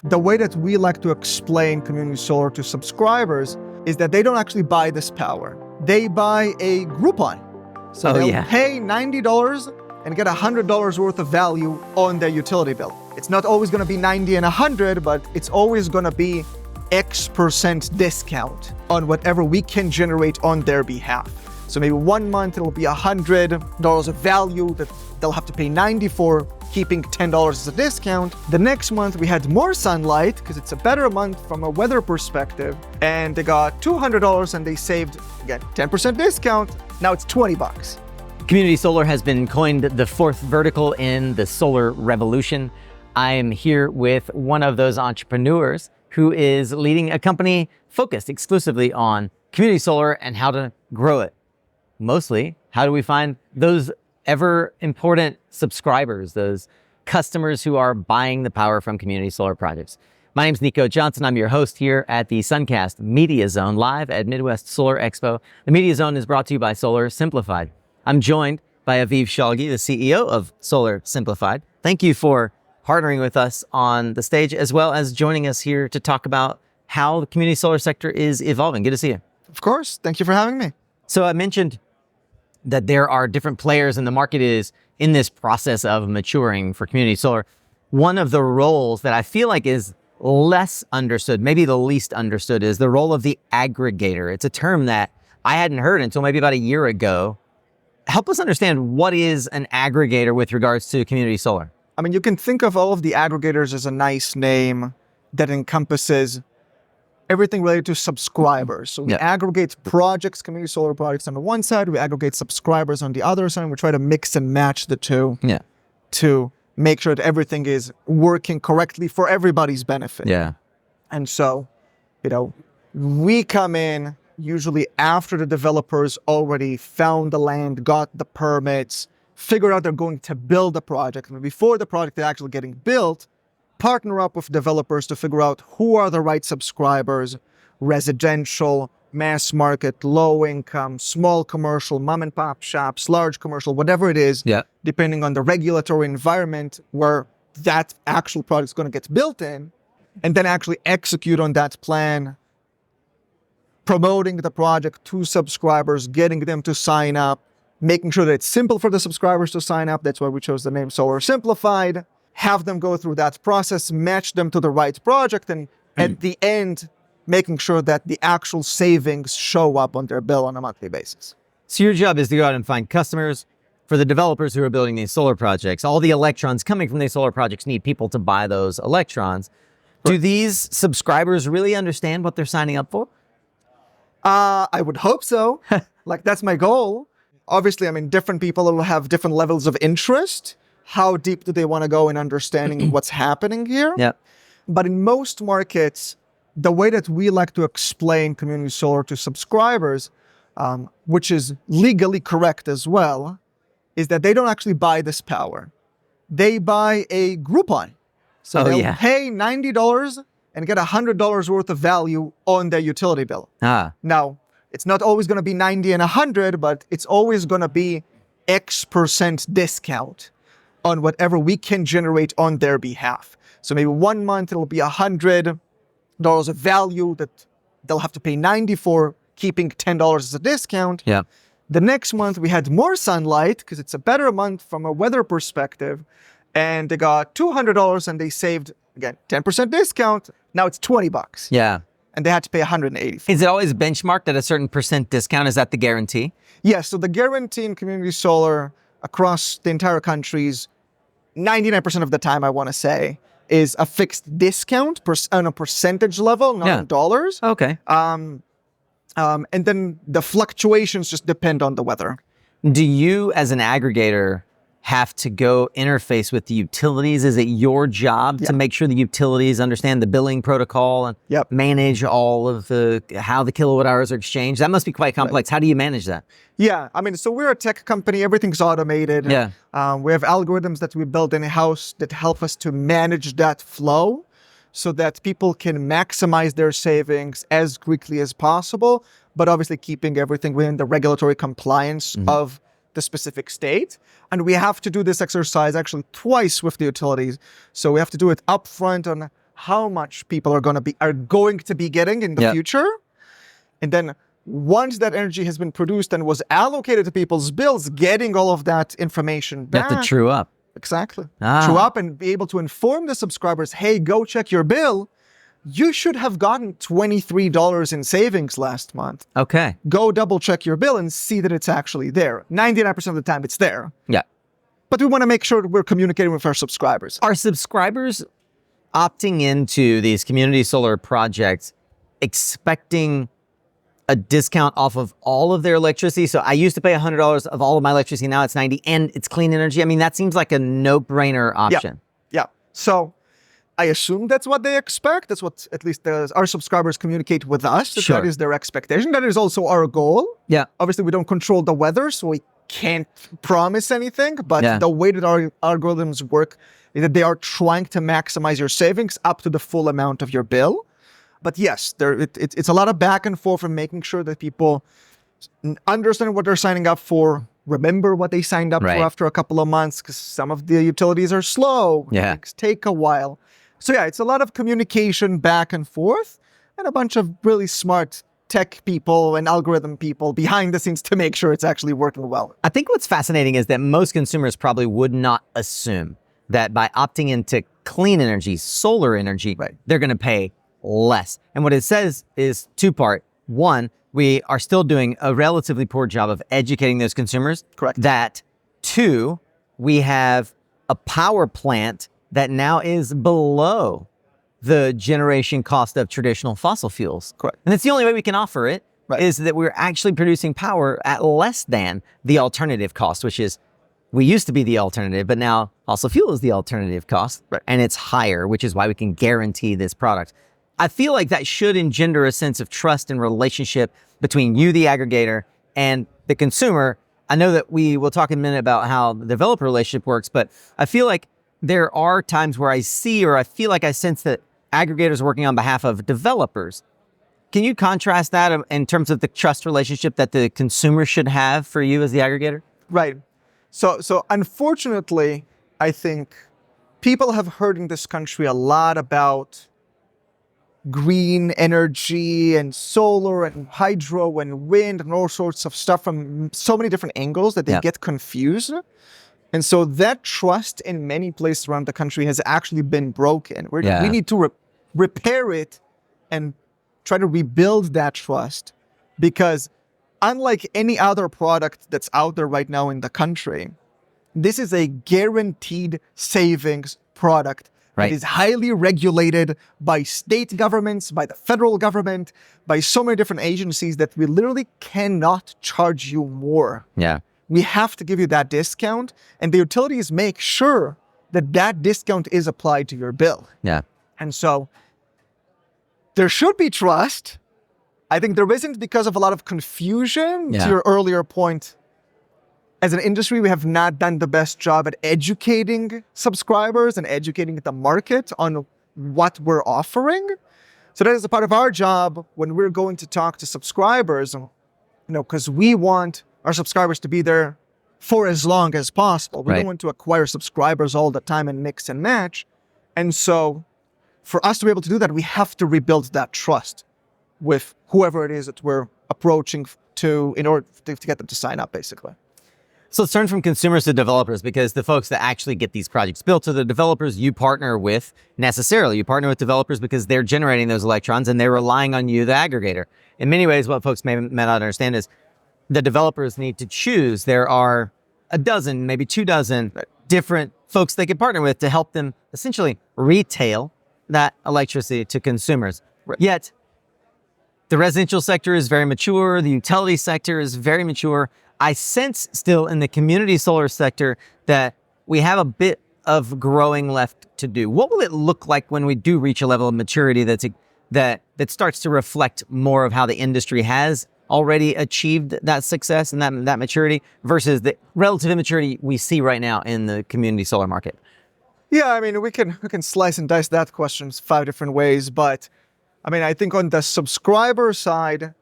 The way that we like to explain community solar to subscribers is that they don't actually buy this power. They buy a Groupon. So they'll pay $90 and get $100 worth of value on their utility bill. It's not always going to be 90 and 100, but it's always going to be X% discount on whatever we can generate on their behalf. So maybe 1 month it'll be $100 of value that they'll have to pay 90 for, keeping $10 as a discount. The next month we had more sunlight because it's a better month from a weather perspective, and they got $200 and they saved, again, 10% discount. Now it's $20. Community solar has been coined the fourth vertical in the solar revolution. I am here with one of those entrepreneurs who is leading a company focused exclusively on community solar and how to grow it. Mostly, how do we find those ever important subscribers, those customers who are buying the power from community solar projects? My name's Nico Johnson. I'm your host here at the Suncast Media Zone live at Midwest Solar Expo. The Media Zone is brought to you by Solar Simplified. I'm joined by Aviv Shalgi, the CEO of Solar Simplified. Thank you for partnering with us on the stage, as well as joining us here to talk about how the community solar sector is evolving. Good to see you. Of course. Thank you for having me. So I mentioned that there are different players and the market is in this process of maturing for community solar. One of the roles that I feel like is less understood, maybe the least understood, is the role of the aggregator. It's a term that I hadn't heard until maybe about a year ago. Help us understand, what is an aggregator with regards to community solar? I mean, you can think of all of the aggregators as a nice name that encompasses everything related to subscribers. So we aggregate projects, community solar projects on the one side, we aggregate subscribers on the other side, and we try to mix and match the two to make sure that everything is working correctly for everybody's benefit. And so, we come in usually after the developers already found the land, got the permits, figured out they're going to build the project. And before the project is actually getting built, partner up with developers to figure out who are the right subscribers: residential, mass market, low income, small commercial, mom and pop shops, large commercial, whatever it is, depending on the regulatory environment where that actual product is going to get built in, and then actually execute on that plan, promoting the project to subscribers, getting them to sign up, making sure that it's simple for the subscribers to sign up. That's why we chose the name Solar Simplified. Have them go through that process, match them to the right project, and at the end, making sure that the actual savings show up on their bill on a monthly basis. So your job is to go out and find customers for the developers who are building these solar projects. All the electrons coming from these solar projects need people to buy those electrons. Do these subscribers really understand what they're signing up for? I would hope so. That's my goal. Obviously, I mean, different people will have different levels of interest. How deep do they want to go in understanding what's happening here? But in most markets, the way that we like to explain community solar to subscribers, which is legally correct as well, is that they don't actually buy this power. They buy a Groupon. So they'll pay $90 and get $100 worth of value on their utility bill. Now, it's not always going to be 90 and 100, but it's always going to be X% discount on whatever we can generate on their behalf. So maybe 1 month it'll be $100 of value that they'll have to pay 90 for, keeping $10 as a discount. The next month we had more sunlight because it's a better month from a weather perspective, and they got $200 and they saved, again, 10% discount. Now it's $20. And they had to pay $180. Is it always benchmarked at a certain percent discount? Is that the guarantee? Yes. So the guarantee in community solar across the entire countries, 99% of the time, I want to say, is a fixed discount on a percentage level, not in dollars. And then the fluctuations just depend on the weather. Do you, as an aggregator, have to go interface with the utilities? Is it your job to make sure the utilities understand the billing protocol and manage all of how the kilowatt hours are exchanged? That must be quite complex. How do you manage that? I mean, so we're a tech company. Everything's automated. We have algorithms that we build in-house that help us to manage that flow so that people can maximize their savings as quickly as possible, but obviously keeping everything within the regulatory compliance of the specific state. And we have to do this exercise actually twice with the utilities. So we have to do it upfront on how much people are going to be getting in the future. And then once that energy has been produced and was allocated to people's bills, getting all of that information back. You have to true up. Exactly. True up and be able to inform the subscribers, hey, go check your bill. You should have gotten $23 in savings last month. Okay. Go double check your bill and see that it's actually there. 99% of the time it's there. Yeah. But we want to make sure that we're communicating with our subscribers. Are subscribers opting into these community solar projects expecting a discount off of all of their electricity? So I used to pay $100 of all of my electricity. Now it's 90 and it's clean energy. I mean, that seems like a no-brainer option. Yeah. So I assume that's what they expect. That's what at least our subscribers communicate with us. That is their expectation. That is also our goal. Yeah. Obviously, we don't control the weather, so we can't promise anything. But the way that our algorithms work is that they are trying to maximize your savings up to the full amount of your bill. But yes, it's a lot of back and forth and making sure that people understand what they're signing up for, remember what they signed up for after a couple of months, because some of the utilities are slow. Yeah. Things take a while. So yeah, it's a lot of communication back and forth and a bunch of really smart tech people and algorithm people behind the scenes to make sure it's actually working well. I think what's fascinating is that most consumers probably would not assume that by opting into clean energy, solar energy, they're going to pay less. And what it says is two-part. One, we are still doing a relatively poor job of educating those consumers. Correct. That two, we have a power plant that now is below the generation cost of traditional fossil fuels. Correct. And that's the only way we can offer it, is that we're actually producing power at less than the alternative cost, which is, we used to be the alternative, but now fossil fuel is the alternative cost, and it's higher, which is why we can guarantee this product. I feel like that should engender a sense of trust and relationship between you, the aggregator, and the consumer. I know that we will talk in a minute about how the developer relationship works, but I feel like there are times where I see, or I feel like I sense that aggregators are working on behalf of developers. Can you contrast that in terms of the trust relationship that the consumer should have for you as the aggregator? Right. So unfortunately, I think people have heard in this country a lot about green energy and solar and hydro and wind and all sorts of stuff from so many different angles that they get confused. And so that trust in many places around the country has actually been broken. We need to repair it and try to rebuild that trust, because unlike any other product that's out there right now in the country, this is a guaranteed savings product that is highly regulated by state governments, by the federal government, by so many different agencies that we literally cannot charge you more. Yeah. We have to give you that discount, and the utilities make sure that that discount is applied to your bill. Yeah. And so there should be trust. I think there isn't because of a lot of confusion. To your earlier point, as an industry, we have not done the best job at educating subscribers and educating the market on what we're offering. So that is a part of our job when we're going to talk to subscribers, because we want our subscribers to be there for as long as possible. We don't want to acquire subscribers all the time and mix and match. And so for us to be able to do that, we have to rebuild that trust with whoever it is that we're approaching in order to get them to sign up, basically. So let's turn from consumers to developers, because the folks that actually get these projects built are the developers you partner with necessarily. You partner with developers because they're generating those electrons and they're relying on you, the aggregator. In many ways, what folks may not understand is the developers need to choose. There are a dozen, maybe 24 different folks they can partner with to help them essentially retail that electricity to consumers. Yet, the residential sector is very mature. The utility sector is very mature. I sense still in the community solar sector that we have a bit of growing left to do. What will it look like when we do reach a level of maturity that starts to reflect more of how the industry has already achieved that success and that maturity versus the relative immaturity we see right now in the community solar market? Yeah, I mean, we can slice and dice that question 5 different ways, but I mean, I think on the subscriber side,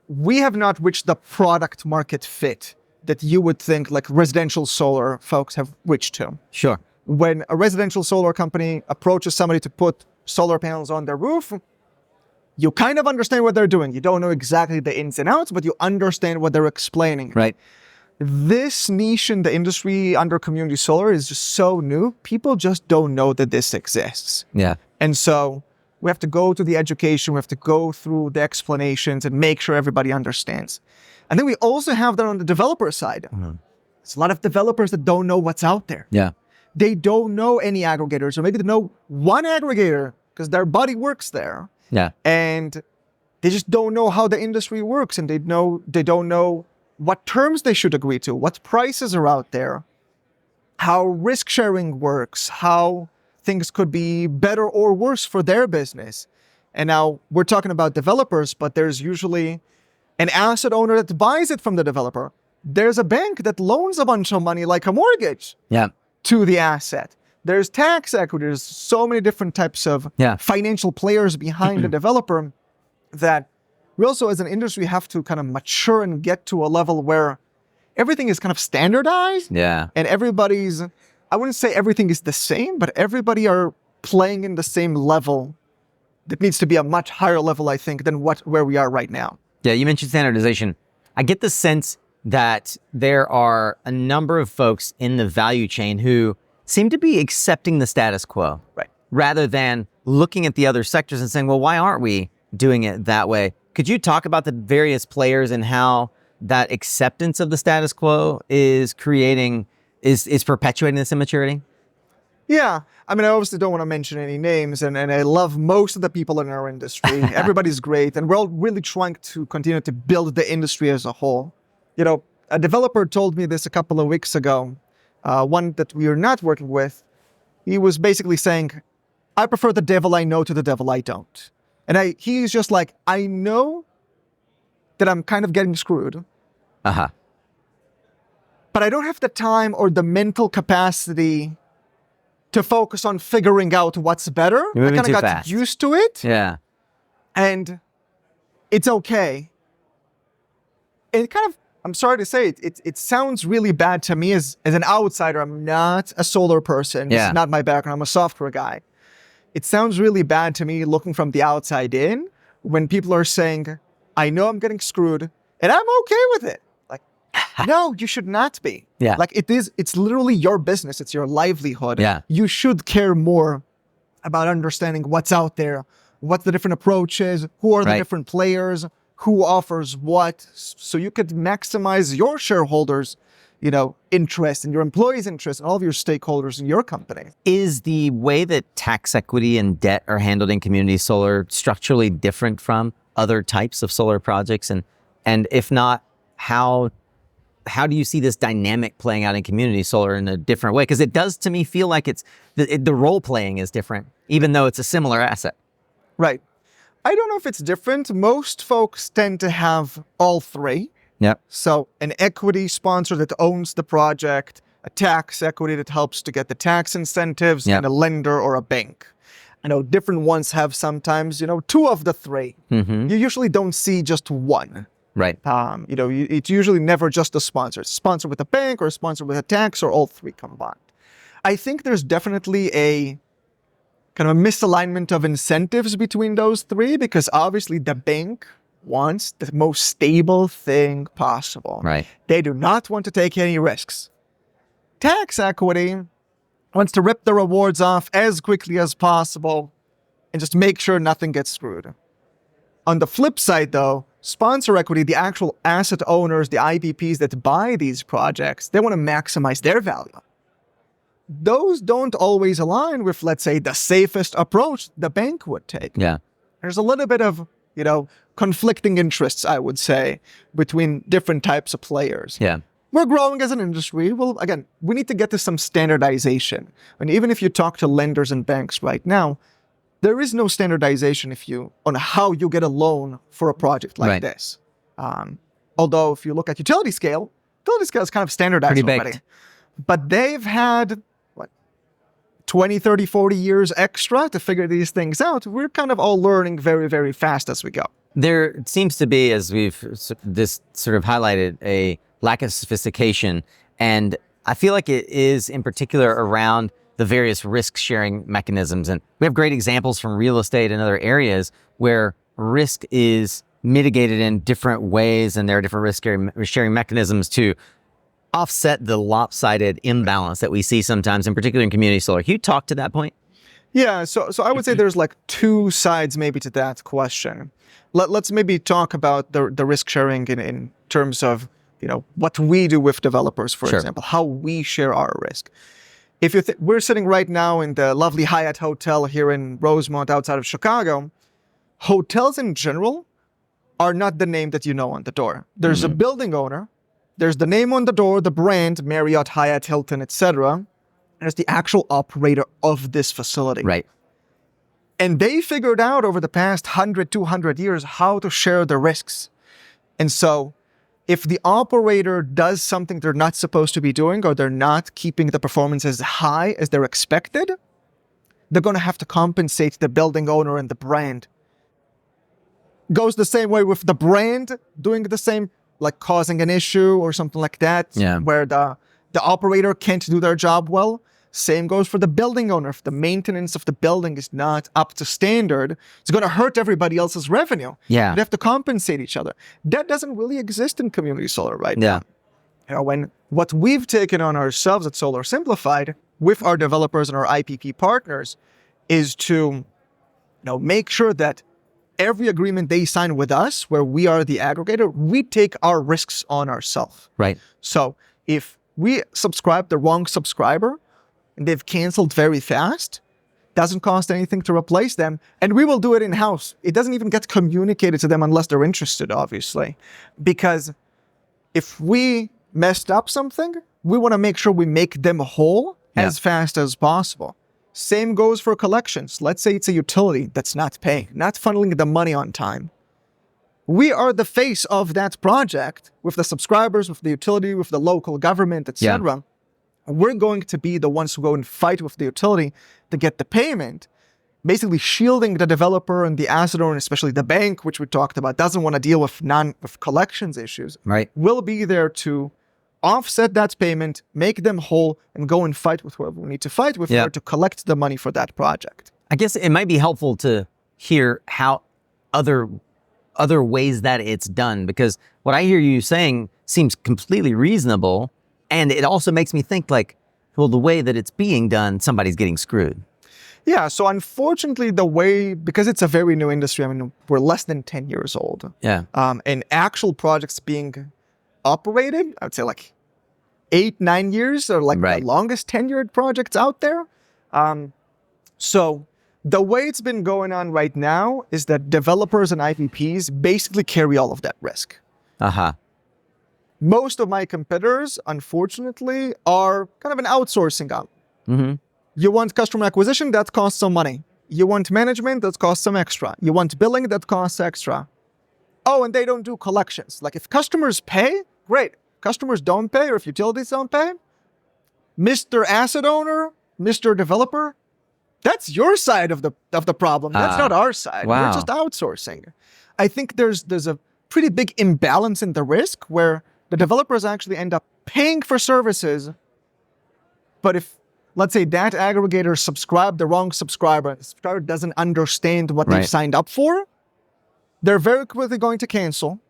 we have not reached the product market fit that you would think like residential solar folks have reached to. Sure. When a residential solar company approaches somebody to put solar panels on their roof. You kind of understand what they're doing. You don't know exactly the ins and outs, but you understand what they're explaining. Right. This niche in the industry under community solar is just so new. People just don't know that this exists. Yeah. And so we have to go to the education, we have to go through the explanations and make sure everybody understands. And then we also have that on the developer side. There's a lot of developers that don't know what's out there. Yeah. They don't know any aggregators, or maybe they know one aggregator because their buddy works there. Yeah. And they just don't know how the industry works, and they don't know what terms they should agree to, what prices are out there, how risk sharing works, how things could be better or worse for their business. And now we're talking about developers, but there's usually an asset owner that buys it from the developer. There's a bank that loans a bunch of money, like a mortgage, to the asset. There's tax equity. There's so many different types of financial players behind the developer that we also, as an industry, have to kind of mature and get to a level where everything is kind of standardized. Yeah. And everybody's, I wouldn't say everything is the same, but everybody are playing in the same level that needs to be a much higher level, I think, than where we are right now. Yeah, you mentioned standardization. I get the sense that there are a number of folks in the value chain who seem to be accepting the status quo, right, rather than looking at the other sectors and saying, well, why aren't we doing it that way? Could you talk about the various players and how that acceptance of the status quo is perpetuating this immaturity? Yeah. I mean, I obviously don't want to mention any names, and I love most of the people in our industry. Everybody's great, and we're all really trying to continue to build the industry as a whole. You know, a developer told me this a couple of weeks ago, one that we are not working with. He was basically saying, I prefer the devil I know to the devil I don't. And he's just like, I know that I'm kind of getting screwed. But I don't have the time or the mental capacity to focus on figuring out what's better. You're moving I kind too of got fast. used to it. Yeah. And it's okay. And I'm sorry to say it sounds really bad to me as an outsider. I'm not a solar person. This is not my background. I'm a software guy. It sounds really bad to me looking from the outside in when people are saying, I know I'm getting screwed and I'm okay with it. Like, no, you should not be. Yeah. Like it's literally your business. It's your livelihood. Yeah. You should care more about understanding what's out there, what the different approaches, who are the different players, who offers what, so you could maximize your shareholders' interest and your employees' interest and all of your stakeholders in your company. Is the way that tax equity and debt are handled in community solar structurally different from other types of solar projects? And if not, how do you see this dynamic playing out in community solar in a different way? Because it does to me feel like the role playing is different, even though it's a similar asset. Right. I don't know if it's different. Most folks tend to have all three. Yep. So an equity sponsor that owns the project, a tax equity that helps to get the tax incentives, and a lender or a bank. I know different ones have sometimes, two of the three. You usually don't see just one. Right. It's usually never just a sponsor. It's a sponsor with a bank or a sponsor with a tax or all three combined. I think there's definitely a kind of a misalignment of incentives between those three because obviously the bank wants the most stable thing possible. Right. They do not want to take any risks. Tax equity wants to rip the rewards off as quickly as possible and just make sure nothing gets screwed. On the flip side, though, sponsor equity, the actual asset owners, the IPPs that buy these projects, they want to maximize their value. Those don't always align with, let's say, the safest approach the bank would take. Yeah. There's a little bit of, conflicting interests, I would say, between different types of players. Yeah. We're growing as an industry. Well, again, we need to get to some standardization. And even if you talk to lenders and banks right now, there is no standardization on how you get a loan for a project like this. Although if you look at utility scale is kind of standardized Pretty already. baked. But they've had 20, 30, 40 years extra to figure these things out. We're kind of all learning very, very fast as we go. There seems to be, as we've this sort of highlighted, a lack of sophistication. And I feel like it is in particular around the various risk sharing mechanisms. And we have great examples from real estate and other areas where risk is mitigated in different ways, and there are different risk sharing mechanisms to offset the lopsided imbalance that we see sometimes, in particular in community solar. Can you talk to that point? Yeah, so I would say there's like two sides maybe to that question. Let's maybe talk about the risk sharing in terms of, what we do with developers, for example, how we share our risk. If we're sitting right now in the lovely Hyatt Hotel here in Rosemont outside of Chicago. Hotels in general are not the name that you know on the door. There's a building owner, there's the name on the door, the brand, Marriott, Hyatt, Hilton, etc. There's the actual operator of this facility. Right. And they figured out over the past 100, 200 years how to share the risks. And so if the operator does something they're not supposed to be doing, or they're not keeping the performance as high as they're expected, they're going to have to compensate the building owner and the brand. Goes the same way with the brand doing the same, like causing an issue or something like that, where the operator can't do their job well. Same goes for the building owner. If the maintenance of the building is not up to standard, it's going to hurt everybody else's revenue. Yeah. They have to compensate each other. That doesn't really exist in community solar right now. When what we've taken on ourselves at Solar Simplified with our developers and our IPP partners is to make sure that every agreement they sign with us, where we are the aggregator, we take our risks on ourselves. Right. So if we subscribe the wrong subscriber and they've canceled very fast, doesn't cost anything to replace them, and we will do it in-house. It doesn't even get communicated to them unless they're interested, obviously. Because if we messed up something, we want to make sure we make them whole as fast as possible. Same goes for collections. Let's say it's a utility that's not paying, not funneling the money on time. We are the face of that project with the subscribers, with the utility, with the local government, etc. We're going to be the ones who go and fight with the utility to get the payment, basically shielding the developer and the asset owner, especially the bank, which we talked about, doesn't want to deal with collections issues. Right. We'll be there to offset that payment, make them whole, and go and fight with whoever we need to fight with or to collect the money for that project. I guess it might be helpful to hear how other ways that it's done, because what I hear you saying seems completely reasonable, and it also makes me think like, well, the way that it's being done, somebody's getting screwed. Yeah, so unfortunately because it's a very new industry, we're less than 10 years old. Yeah. And actual projects being operated, I would say like 8-9 years, or like the longest tenured projects out there. So the way it's been going on right now is that developers and IPPs basically carry all of that risk. Most of my competitors, unfortunately, are kind of an outsourcing out. You want customer acquisition, that costs some money. You want management, that costs some extra. You want billing, that costs extra. Oh, and they don't do collections. Like if customers pay, great. Customers don't pay, or if utilities don't pay, Mr. Asset Owner, Mr. Developer, that's your side of the problem. That's not our side. Wow. We're just outsourcing. I think there's a pretty big imbalance in the risk where the developers actually end up paying for services, but if, let's say, that aggregator subscribed the wrong subscriber, the subscriber doesn't understand what they've signed up for, they're very quickly going to cancel,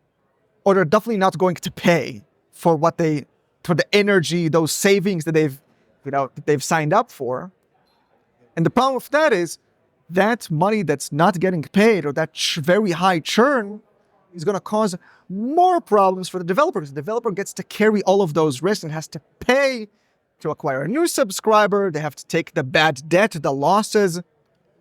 or they're definitely not going to pay for for the energy, those savings that they've signed up for. And the problem with that is that money that's not getting paid, or that very high churn, is going to cause more problems for the developer, because the developer gets to carry all of those risks and has to pay to acquire a new subscriber. They have to take the bad debt, the losses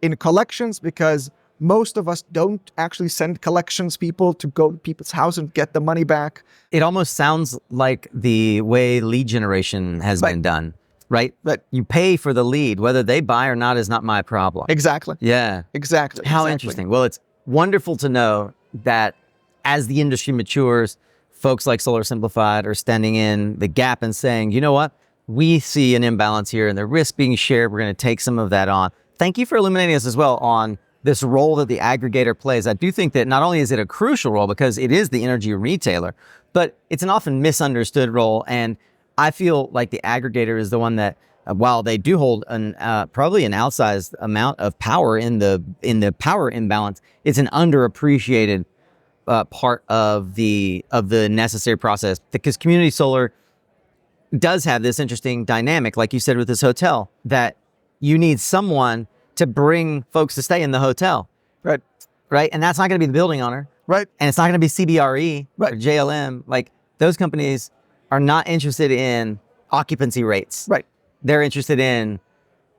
in collections, because most of us don't actually send collections people to go to people's house and get the money back. It almost sounds like the way lead generation has been done, right? But you pay for the lead. Whether they buy or not is not my problem. Exactly. Yeah. Exactly. How interesting. Well, it's wonderful to know that as the industry matures, folks like Solar Simplified are standing in the gap and saying, you know what? We see an imbalance here and the risk being shared. We're going to take some of that on. Thank you for illuminating us as well on this role that the aggregator plays. I do think that not only is it a crucial role because it is the energy retailer, but it's an often misunderstood role. And I feel like the aggregator is the one that while they do hold probably an outsized amount of power in the power imbalance, it's an underappreciated part of the necessary process, because community solar does have this interesting dynamic, like you said with this hotel, that you need someone to bring folks to stay in the hotel. Right. Right. And that's not going to be the building owner. Right. And it's not going to be CBRE Right. or JLM. Like, those companies are not interested in occupancy rates. Right. They're interested in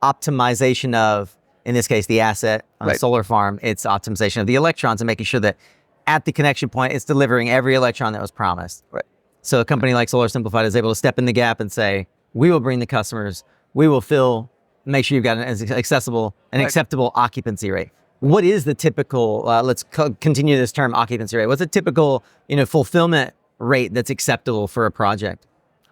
optimization of, in this case, the asset on a solar farm. It's optimization of the electrons and making sure that at the connection point, it's delivering every electron that was promised. Right. So a company like Solar Simplified is able to step in the gap and say, we will bring the customers, we will make sure you've got an acceptable occupancy rate. What is the typical, let's continue this term, occupancy rate. What's a typical, fulfillment rate that's acceptable for a project?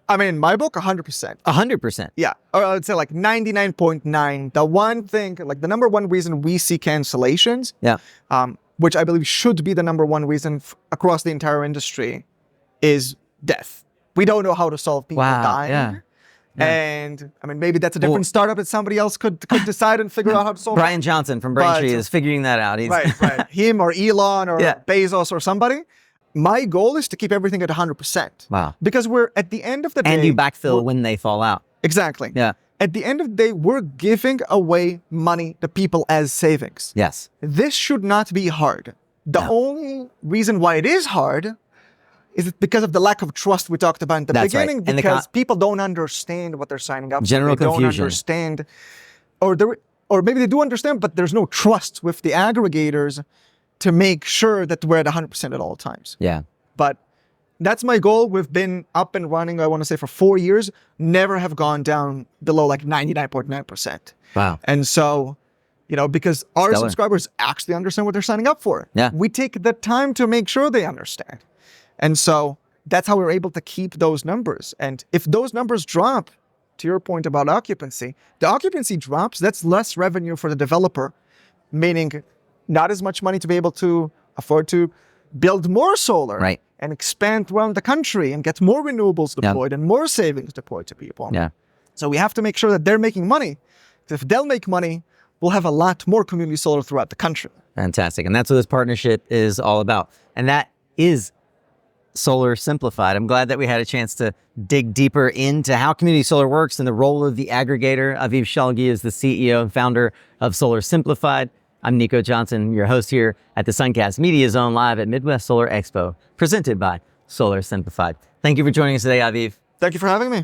I mean, my book, 100%. 100%. Yeah. Or I would say like 99.9. The one thing, like the number one reason we see cancellations, which I believe should be the number one reason across the entire industry, is death. We don't know how to solve people dying. Yeah. And I mean, maybe that's a different startup that somebody else could decide and figure out how to solve. Brian Johnson from Braintree is figuring that out. Right. Him or Elon or Bezos or somebody. My goal is to keep everything at 100%. Wow. Because we're at the end of the day. And you backfill when they fall out. Exactly. Yeah. At the end of the day, we're giving away money to people as savings. Yes. This should not be hard. The only reason why it is hard is because of the lack of trust we talked about in the beginning, right. because people don't understand what they're signing up for. General confusion. Don't understand, or maybe they do understand, but there's no trust with the aggregators to make sure that we're at 100% at all times. Yeah. But that's my goal. We've been up and running, I want to say, for 4 years, never have gone down below like 99.9%. Wow. And so, because our subscribers actually understand what they're signing up for. Yeah. We take the time to make sure they understand. And so that's how we're able to keep those numbers. And if those numbers drop, to your point about occupancy, the occupancy drops, that's less revenue for the developer, meaning not as much money to be able to afford to build more solar and expand around the country and get more renewables deployed and more savings deployed to people. Yeah. So we have to make sure that they're making money. If they'll make money, we'll have a lot more community solar throughout the country. Fantastic. And that's what this partnership is all about. And that is Solar Simplified. I'm glad that we had a chance to dig deeper into how community solar works and the role of the aggregator. Aviv Shalgi is the CEO and founder of Solar Simplified. I'm Nico Johnson, your host here at the Suncast Media Zone live at Midwest Solar Expo, presented by Solar Simplified. Thank you for joining us today, Aviv. Thank you for having me.